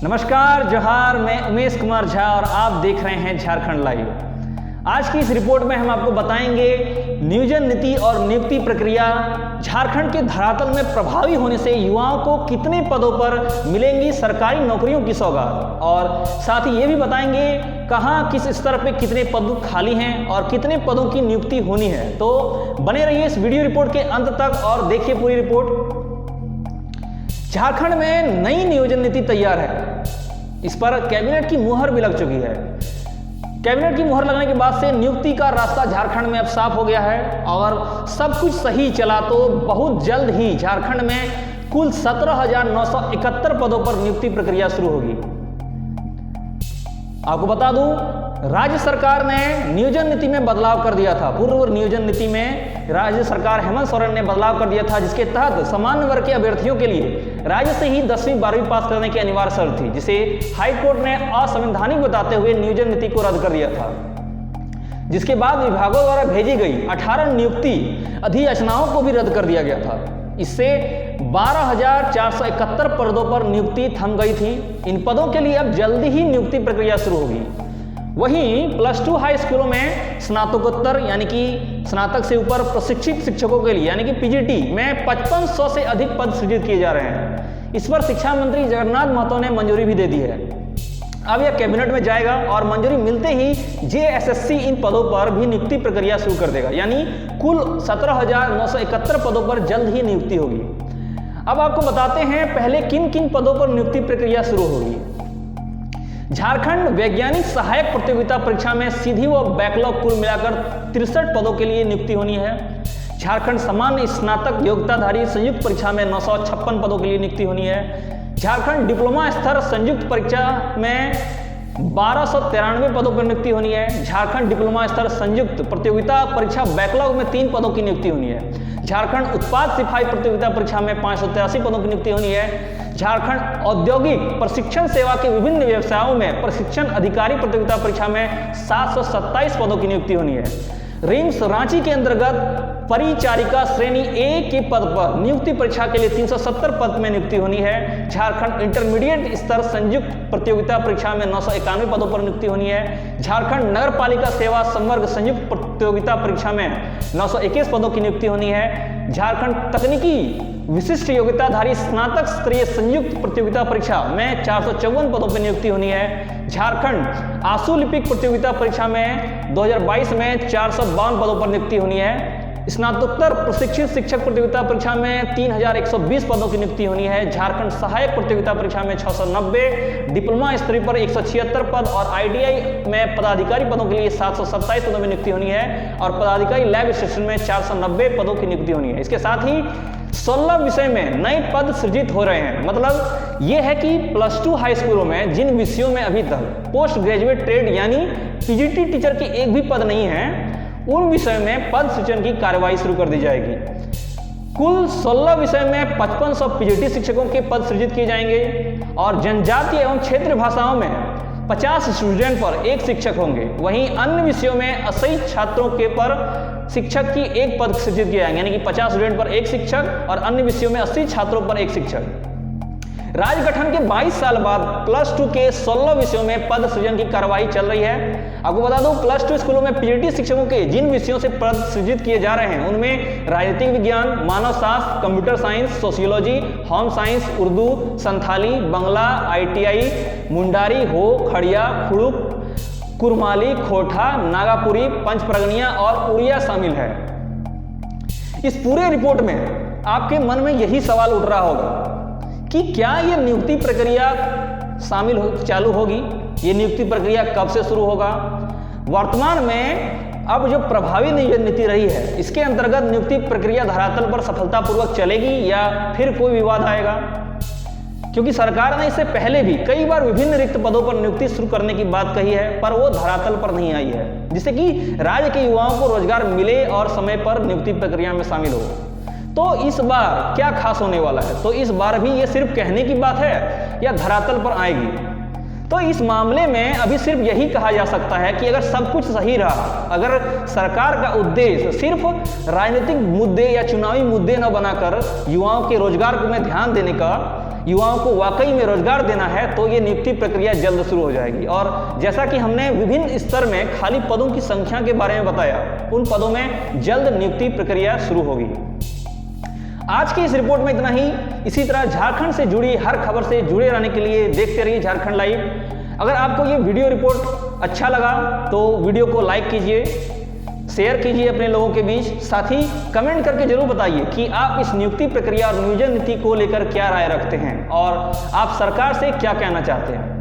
नमस्कार, जोहार। मैं उमेश कुमार झा और आप देख रहे हैं झारखंड लाइव। आज की इस रिपोर्ट में हम आपको बताएंगे नियोजन नीति और नियुक्ति प्रक्रिया झारखंड के धरातल में प्रभावी होने से युवाओं को कितने पदों पर मिलेंगी सरकारी नौकरियों की सौगात, और साथ ही ये भी बताएंगे कहाँ किस स्तर पे कितने पद खाली हैं और कितने पदों की नियुक्ति होनी है। तो बने रहिए इस वीडियो रिपोर्ट के अंत तक और देखिए पूरी रिपोर्ट। झारखंड में नई नियोजन नीति तैयार है, इस पर कैबिनेट की मुहर भी लग चुकी है। कैबिनेट की मुहर लगने के बाद से नियुक्ति का रास्ता झारखंड में अब साफ हो गया है और सब कुछ सही चला तो बहुत जल्द ही झारखंड में कुल 17,971 पदों पर नियुक्ति प्रक्रिया शुरू होगी। आपको बता दूं, राज्य सरकार ने नियोजन नीति में बदलाव कर दिया था। पूर्व नियोजन नीति में राज्य सरकार हेमंत सोरेन ने बदलाव कर दिया था, जिसके तहत सामान्य वर्ग के अभ्यर्थियों के लिए राज्य से ही 10वीं 12वीं पास करने की अनिवार्य शर्त थी, जिसे हाई कोर्ट ने असंवैधानिक बताते हुए नियोजन नीति को रद्द कर दिया था। जिसके बाद विभागों द्वारा भेजी गई 18 नियुक्ति अधिसूचनाओं को भी रद्द कर दिया गया था। इससे 12,471 पदों पर नियुक्ति थम गई थी। इन पदों के लिए अब जल्दी ही नियुक्ति प्रक्रिया शुरू होगी। वहीं +2 हाई स्कूलों में स्नातकोत्तर यानी कि स्नातक से ऊपर प्रशिक्षित शिक्षकों के लिए यानी कि पीजीटी में 5500 से अधिक पद सृजित किए जा रहे हैं। इस पर शिक्षा मंत्री जगन्नाथ महतो ने मंजूरी भी दे दी है। अब यह कैबिनेट में जाएगा और मंजूरी मिलते ही जेएसएससी इन पदों पर भी नियुक्ति प्रक्रिया शुरू कर देगा, यानी कुल 17,971 पदों पर जल्द ही नियुक्ति होगी। अब आपको बताते हैं पहले किन किन पदों पर नियुक्ति प्रक्रिया शुरू होगी। झारखंड वैज्ञानिक सहायक प्रतियोगिता परीक्षा में सीधी व बैकलॉग कुल मिलाकर 63 पदों के लिए नियुक्ति होनी है। झारखंड सामान्य स्नातक योग्यताधारी संयुक्त परीक्षा में 956 पदों के लिए नियुक्ति होनी है। झारखंड डिप्लोमा स्तर संयुक्त परीक्षा में 1293 पदों पर नियुक्ति होनी है। झारखंड डिप्लोमा स्तर संयुक्त प्रतियोगिता परीक्षा बैकलॉग में 3 पदों की नियुक्ति होनी है। झारखंड उत्पाद सिपाही प्रतियोगिता परीक्षा में 583 पदों की नियुक्ति होनी है। झारखंड औद्योगिक प्रशिक्षण सेवा के विभिन्न व्यवसायों में प्रशिक्षण अधिकारी प्रतियोगिता परीक्षा में 727 पदों की नियुक्ति होनी है। रिम्स रांची के अंतर्गत परिचारिका श्रेणी ए के पद पर नियुक्ति परीक्षा के लिए 370 पद में नियुक्ति होनी है। झारखंड इंटरमीडिएट स्तर संयुक्त प्रतियोगिता परीक्षा में 991 पदों पर नियुक्ति होनी है। झारखंड नगर पालिका सेवा संवर्ग संयुक्त प्रतियोगिता परीक्षा में 921 पदों की नियुक्ति होनी है। झारखंड तकनीकी विशिष्ट योग्यताधारी स्नातक स्तरीय संयुक्त प्रतियोगिता परीक्षा में 454 पदों पर नियुक्ति होनी है। झारखंड आशुलिपिक प्रतियोगिता परीक्षा में 2022 में 452 पदों पर नियुक्ति होनी है। स्नातकोत्तर प्रशिक्षित शिक्षक प्रतियोगिता परीक्षा में 3,120 पदों की नियुक्ति होनी है। झारखंड सहायक प्रतियोगिता परीक्षा में 690, डिप्लोमा स्तरीय पर 176 पद और आईटीआई में पदाधिकारी पदों के लिए 727 पदों में नियुक्ति होनी है और पदाधिकारी लैब स्टेशन में 490 पदों की नियुक्ति होनी है। इसके साथ ही 16 विषय में नए पद सृजित हो रहे हैं। मतलब यह है कि +2 हाई स्कूलों में जिन विषयों में अभी तक पोस्ट ग्रेजुएट ट्रेड यानी पीजीटी टीचर के एक भी पद नहीं है, उन विषयों में पद सृजन की कार्यवाही शुरू कर दी जाएगी। कुल 16 विषय में 5500 पीजीटी शिक्षकों के पद सृजित किए जाएंगे और जनजातीय एवं क्षेत्रीय भाषाओं में 50 स्टूडेंट पर एक शिक्षक होंगे। वहीं अन्य विषयों में 80 छात्रों के पर शिक्षक की एक पद सृजित किए जाएंगे, यानी कि 50 स्टूडेंट पर एक शिक्षक और अन्य विषयों में 80 छात्रों पर एक शिक्षक। राज्य गठन के 22 साल बाद +2 के 16 विषयों में पद सृजन की कार्यवाही चल रही है। आपको बता दूं, +2 स्कूलों में पीजीटी शिक्षकों के जिन विषयों से पद सृजित किए जा रहे हैं उनमें राजनीतिक विज्ञान, मानव शास्त्र, computer science, sociology, home science, Urdu, Santhali, Bangla, ITI, Mundari, Ho, Kharia, खुड़ुक, Kurmali, खोटा, नागापुरी, पंच प्रगनिया और उड़िया शामिल है। इस पूरे रिपोर्ट में आपके मन में यही सवाल उठ रहा होगा कि क्या यह नियुक्ति प्रक्रिया चालू होगी, ये नियुक्ति प्रक्रिया कब से शुरू होगा। वर्तमान में अब जो प्रभावी नियोजन नीति रही है, इसके अंतर्गत नियुक्ति प्रक्रिया धरातल पर सफलतापूर्वक चलेगी या फिर कोई विवाद आएगा, क्योंकि सरकार ने इससे पहले भी कई बार विभिन्न रिक्त पदों पर नियुक्ति शुरू करने की बात कही है, पर वो धरातल पर नहीं आई है, जिससे कि राज्य के युवाओं को रोजगार मिले और समय पर नियुक्ति प्रक्रिया में शामिल हो। तो इस बार क्या खास होने वाला है? तो इस बार भी ये सिर्फ कहने की बात है या धरातल पर आएगी? तो इस मामले में अभी सिर्फ यही कहा जा सकता है कि अगर सब कुछ सही रहा, अगर सरकार का उद्देश्य सिर्फ राजनीतिक मुद्दे या चुनावी मुद्दे न बनाकर युवाओं के रोजगार में ध्यान देने का युवाओं को वाकई में रोजगार देना है तो ये नियुक्ति प्रक्रिया जल्द शुरू हो जाएगी। और जैसा कि हमने विभिन्न स्तर में खाली पदों की संख्या के बारे में बताया, उन पदों में जल्द नियुक्ति प्रक्रिया शुरू होगी। आज की इस रिपोर्ट में इतना ही। इसी तरह झारखंड से जुड़ी हर खबर से जुड़े रहने के लिए देखते रहिए झारखंड लाइव। अगर आपको ये वीडियो रिपोर्ट अच्छा लगा तो वीडियो को लाइक कीजिए, शेयर कीजिए अपने लोगों के बीच। साथ ही कमेंट करके जरूर बताइए कि आप इस नियुक्ति प्रक्रिया और नियोजन नीति को लेकर क्या राय रखते हैं और आप सरकार से क्या कहना चाहते हैं।